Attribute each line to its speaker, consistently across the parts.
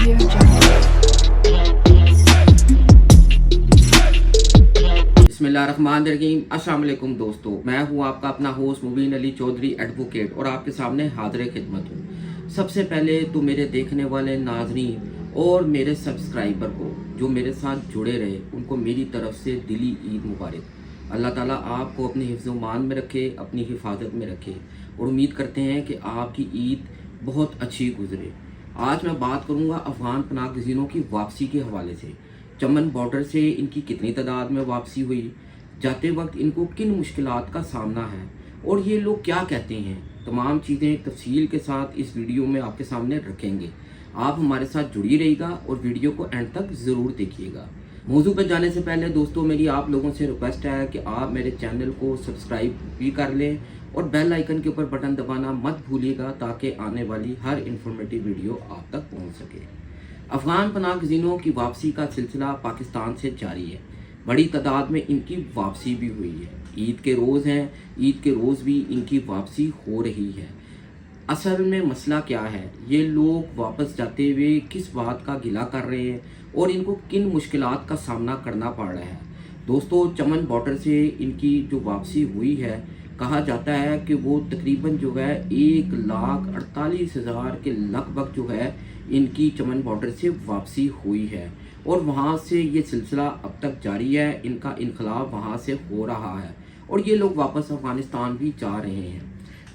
Speaker 1: बिस्मिल्लाहिर्रहमानिर्रहीम। अस्सलाम वालेकुम दोस्तों, मैं हूं आपका अपना होस्ट मुबीन अली चौधरी एडवोकेट और आपके सामने हाजिर खिदमत हूं। सबसे पहले तो मेरे देखने वाले नाजरीन और मेरे सब्सक्राइबर को जो मेरे साथ जुड़े रहे उनको मेरी तरफ से दिली ईद मुबारक। अल्लाह ताला आपको अपने हिफ्ज़-ओ-मान में रखे, अपनी हिफाजत में रखे और उम्मीद करते हैं कि आपकी ईद बहुत अच्छी गुजरे। आज मैं बात करूंगा अफ़गान पनाह गज़ीनों की वापसी के हवाले से। चमन बॉर्डर से इनकी कितनी तादाद में वापसी हुई, जाते वक्त इनको किन मुश्किलात का सामना है और ये लोग क्या कहते हैं, तमाम चीज़ें तफसील के साथ इस वीडियो में आपके सामने रखेंगे। आप हमारे साथ जुड़ी रहिएगा और वीडियो को एंड तक ज़रूर देखिएगा। मौजू पर जाने से पहले दोस्तों मेरी आप लोगों से रिक्वेस्ट है कि आप मेरे चैनल को सब्सक्राइब भी कर लें और बेल आइकन के ऊपर बटन दबाना मत भूलिएगा ताकि आने वाली हर इंफॉर्मेटिव वीडियो आप तक पहुंच सके। अफ़गान पनाह गज़ीनों की वापसी का सिलसिला पाकिस्तान से जारी है। बड़ी तादाद में इनकी वापसी भी हुई है। ईद के रोज़ हैं, ईद के रोज़ भी इनकी वापसी हो रही है। असल में मसला क्या है, ये लोग वापस जाते हुए किस बात का गिला कर रहे हैं और इनको किन मुश्किलात का सामना करना पड़ रहा है। दोस्तों चमन बॉर्डर से इनकी जो वापसी हुई है, कहा जाता है कि वो तकरीबन जो है 1,48,000 के लगभग जो है इनकी चमन बॉर्डर से वापसी हुई है और वहाँ से ये सिलसिला अब तक जारी है। इनका इनकलाब वहाँ से हो रहा है और ये लोग वापस अफ़गानिस्तान भी जा रहे हैं।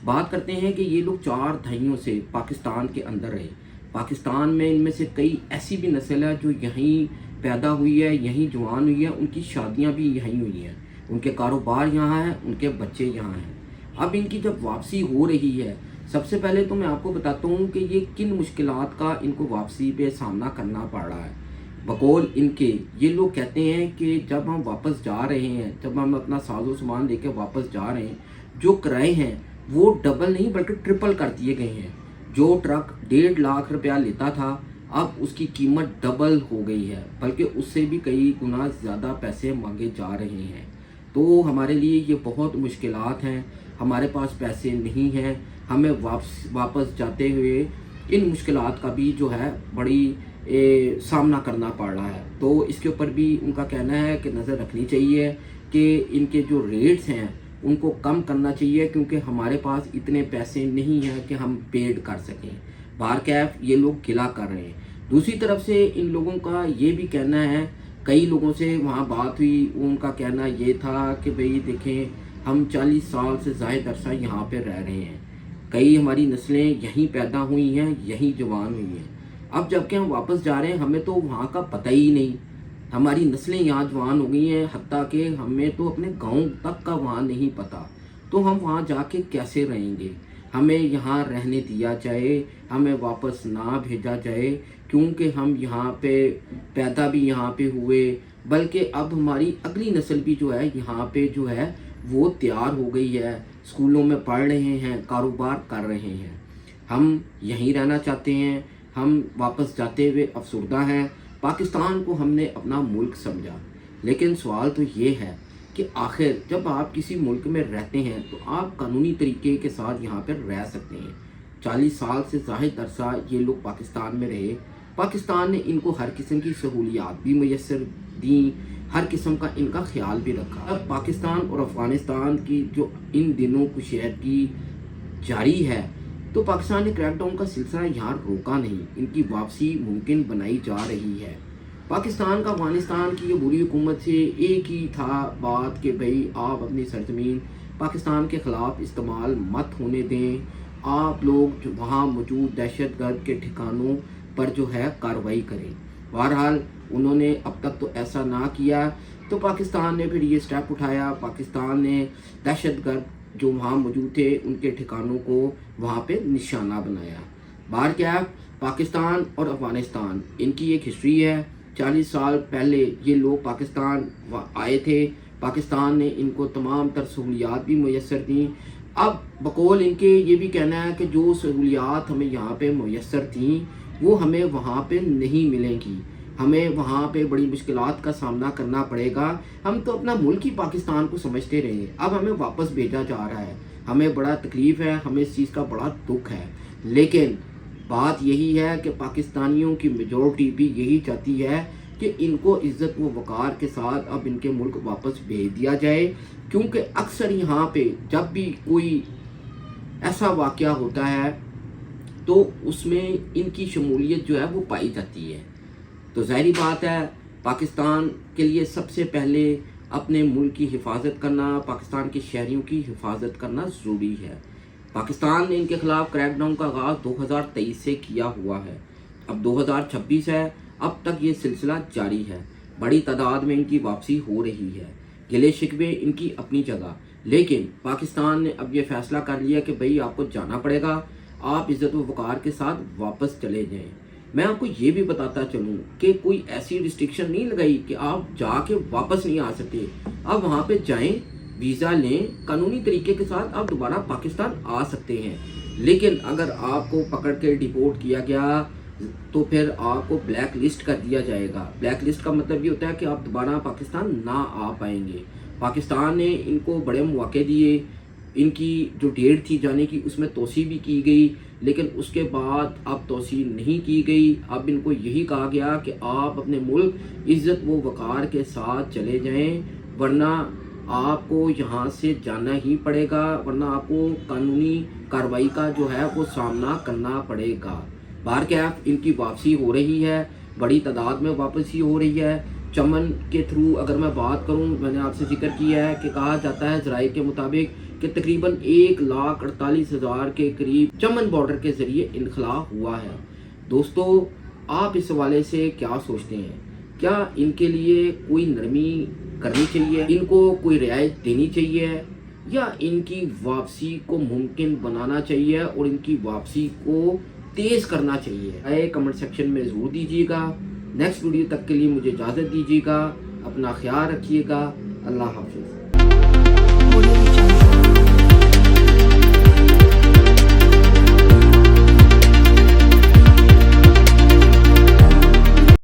Speaker 1: बात करते हैं कि ये लोग 4 दहाइयों से पाकिस्तान के अंदर रहे। पाकिस्तान में इनमें से कई ऐसी भी नस्ल है जो यहीं पैदा हुई है, यहीं जवान हुई है, उनकी शादियाँ भी यहीं हुई हैं, उनके कारोबार यहाँ हैं, उनके बच्चे यहाँ हैं। अब इनकी जब वापसी हो रही है, सबसे पहले तो मैं आपको बताता हूँ कि ये किन मुश्किलात का इनको वापसी पे सामना करना पड़ रहा है। बकौल इनके ये लोग कहते हैं कि जब हम वापस जा रहे हैं, जब हम अपना साजो सामान लेकर वापस जा रहे हैं, जो किराए हैं वो डबल नहीं बल्कि ट्रिपल कर दिए गए हैं। जो ट्रक 1.5 लाख रुपया लेता था अब उसकी कीमत डबल हो गई है, बल्कि उससे भी कई गुना ज़्यादा पैसे मांगे जा रहे हैं। तो हमारे लिए ये बहुत मुश्किलात हैं, हमारे पास पैसे नहीं हैं, हमें वापस जाते हुए इन मुश्किलात का भी जो है बड़ी सामना करना पड़ रहा है। तो इसके ऊपर भी उनका कहना है कि नज़र रखनी चाहिए कि इनके जो रेट्स हैं उनको कम करना चाहिए, क्योंकि हमारे पास इतने पैसे नहीं हैं कि हम पेड कर सकें। बार कैफ ये लोग गिला कर रहे हैं। दूसरी तरफ से इन लोगों का ये भी कहना है, कई लोगों से वहाँ बात हुई, उनका कहना ये था कि भाई देखें हम 40 साल से ज़ायद अरसा यहाँ पे रह रहे हैं, कई हमारी नस्लें यहीं पैदा हुई हैं, यहीं जवान हुई हैं। अब जबकि हम वापस जा रहे हैं हमें तो वहाँ का पता ही नहीं, हमारी नस्लें यहाँ जवान हो गई हैं, हत्ता कि हमें तो अपने गांव तक का वहाँ नहीं पता, तो हम वहाँ जाके कैसे रहेंगे। हमें यहाँ रहने दिया जाए, हमें वापस ना भेजा जाए, क्योंकि हम यहाँ पे पैदा भी यहाँ पे हुए, बल्कि अब हमारी अगली नस्ल भी जो है यहाँ पे जो है वो तैयार हो गई है, स्कूलों में पढ़ रहे हैं, कारोबार कर रहे हैं। हम यहीं रहना चाहते हैं, हम वापस जाते हुए अफसरदा हैं। पाकिस्तान को हमने अपना मुल्क समझा, लेकिन सवाल तो ये है कि आखिर जब आप किसी मुल्क में रहते हैं तो आप कानूनी तरीके के साथ यहाँ पर रह सकते हैं। 40 साल से ज़ायद अरसा ये लोग पाकिस्तान में रहे, पाकिस्तान ने इनको हर किस्म की सहूलियात भी मैसर दी, हर किस्म का इनका ख्याल भी रखा। अब पाकिस्तान और अफ़गानिस्तान की जो इन दिनों कुशैदगी जारी है, तो पाकिस्तान ने क्रैकडाउन का सिलसिला यहाँ रोका नहीं, इनकी वापसी मुमकिन बनाई जा रही है। पाकिस्तान का अफ़गानिस्तान की ये बुरी हुकूमत से एक ही था बात कि भाई आप अपनी सरजमीन पाकिस्तान के ख़िलाफ़ इस्तेमाल मत होने दें, आप लोग जो वहाँ मौजूद दहशतगर्द के ठिकानों पर जो है कार्रवाई करें। बहरहाल उन्होंने अब तक तो ऐसा ना किया, तो पाकिस्तान ने फिर ये स्टेप उठाया। पाकिस्तान ने दहशतगर्द जो वहाँ मौजूद थे उनके ठिकानों को वहाँ पे निशाना बनाया। बार क्या, पाकिस्तान और अफ़गानिस्तान इनकी एक हिस्ट्री है। 40 साल पहले ये लोग पाकिस्तान आए थे, पाकिस्तान ने इनको तमाम तर सहूलियात भी मैसर दी। अब बकौल इनके ये भी कहना है कि जो सहूलियात हमें यहाँ पे मैसर थी वो हमें वहाँ पे नहीं मिलेंगी, हमें वहाँ पे बड़ी मुश्किलात का सामना करना पड़ेगा। हम तो अपना मुल्क ही पाकिस्तान को समझते रहे, अब हमें वापस भेजा जा रहा है, हमें बड़ा तकलीफ़ है, हमें इस चीज़ का बड़ा दुख है। लेकिन बात यही है कि पाकिस्तानियों की मेजॉरिटी भी यही चाहती है कि इनको इज़्ज़त व वक़ार के साथ अब इनके मुल्क वापस भेज दिया जाए, क्योंकि अक्सर यहाँ पे जब भी कोई ऐसा वाक़या होता है तो उसमें इनकी शमूलियत जो है वो पाई जाती है। तो ज़ाहिरी बात है, पाकिस्तान के लिए सबसे पहले अपने मुल्क की हिफाजत करना, पाकिस्तान के शहरियों की हिफाजत करना ज़रूरी है। पाकिस्तान ने इनके ख़िलाफ़ क्रैकडाउन का आगाज़ 2023 से किया हुआ है, अब 2026 है, अब तक ये सिलसिला जारी है। बड़ी तादाद में इनकी वापसी हो रही है। गिले शिकवे इनकी अपनी जगह, लेकिन पाकिस्तान ने अब ये फ़ैसला कर लिया कि भाई आपको जाना पड़ेगा, आप इज़्ज़त व वक़ार के साथ वापस चले जाएं। मैं आपको ये भी बताता चलूँ कि कोई ऐसी रिस्ट्रिक्शन नहीं लगाई कि आप जाके वापस नहीं आ सकते। आप वहाँ पे जाएं, वीज़ा लें, कानूनी तरीके के साथ आप दोबारा पाकिस्तान आ सकते हैं। लेकिन अगर आपको पकड़ के डिपोर्ट किया गया तो फिर आपको ब्लैक लिस्ट कर दिया जाएगा। ब्लैक लिस्ट का मतलब ये होता है कि आप दोबारा पाकिस्तान ना आ पाएंगे। पाकिस्तान ने इनको बड़े मौके दिए, इनकी जो डेट थी जाने की उसमें तोसी भी की गई, लेकिन उसके बाद अब तोसी नहीं की गई। अब इनको यही कहा गया कि आप अपने मुल्क इज़्ज़त व वक़ार के साथ चले जाएं, वरना आपको यहाँ से जाना ही पड़ेगा, वरना आपको कानूनी कार्रवाई का जो है वो सामना करना पड़ेगा। बारकैफ इनकी वापसी हो रही है, बड़ी तादाद में वापसी हो रही है। चमन के थ्रू अगर मैं बात करूं, मैंने आपसे जिक्र किया है कि कहा जाता है ज़राए के मुताबिक कि तकरीबन 1,48,000 के करीब चमन बॉर्डर के ज़रिए इनखला हुआ है। दोस्तों, आप इस हवाले से क्या सोचते हैं? क्या इनके लिए कोई नरमी करनी चाहिए, इनको कोई रियायत देनी चाहिए, या इनकी वापसी को मुमकिन बनाना चाहिए और इनकी वापसी को तेज़ करना चाहिए? आए कमेंट सेक्शन में ज़रूर दीजिएगा। नेक्स्ट वीडियो तक के लिए मुझे इजाज़त दीजिएगा। अपना ख्याल रखिएगा। अल्लाह हाफ़िज़।